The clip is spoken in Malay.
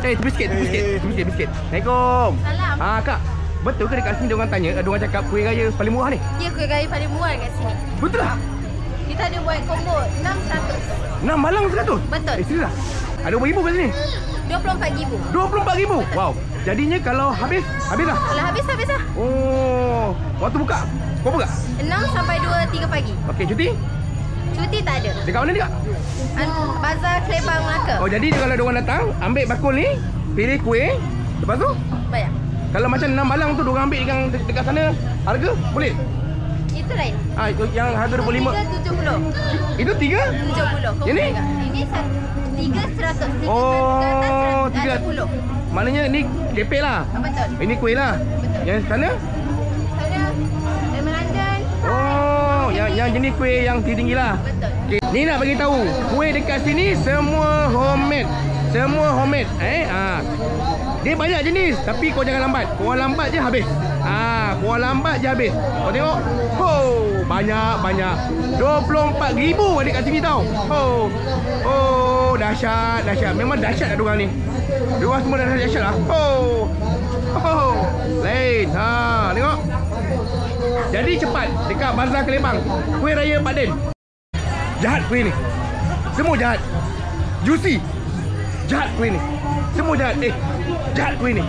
tepi sikit. Assalamualaikum. Salam. Kak, betul ke dekat sini dia orang tanya, dia orang cakap kuih raya paling murah ni? Ya, kuih raya paling murah kat sini. Betul lah. Kita ada buat combo 600. 6 malang 100? Betul. Serius lah? Ada berapa ribu kat sini? 24,000. 24,000? Wow. Jadinya kalau habis lah? Kalau habis lah. Oh. Waktu buka? Kau buka? 6 sampai 2-3 pagi. Okey, cuti? Cuti tak ada. Dekat mana ni kak? Bazar Kelebang Melaka. Oh, jadi kalau diorang datang, ambil bakul ni, pilih kuih, lepas tu? Bayar. Kalau macam 6 malang tu diorang ambil yang dekat sana, harga boleh? Itu lain. Yang harga 25. 370. Itu 3? 70. Yang ni? Ini 300. Oh, 3. 70. Maknanya ni kepek lah. Betul. Ini kuih lah. Betul. Yang sana? Sana Lemon London. Oh, yang jenis kuih yang tinggi lah. Betul. Okay. Ni nak bagi tahu, kuih dekat sini semua homemade. Dia banyak jenis, tapi kau jangan lambat. Kau lambat je habis. Kau tengok. Banyak. 24,000 ada kat sini tau. Dahsyat. Memang dahsyat lah diorang ni. Diorang semua dah dahsyat lah. Lain. Tengok. Jadi cepat dekat Bazar Kelebang. Kuih raya Pak Den. Jahat kuih ni. Semua jahat. Juicy. Jahat kuih ni. Semua jahat. Jahat kuih ni.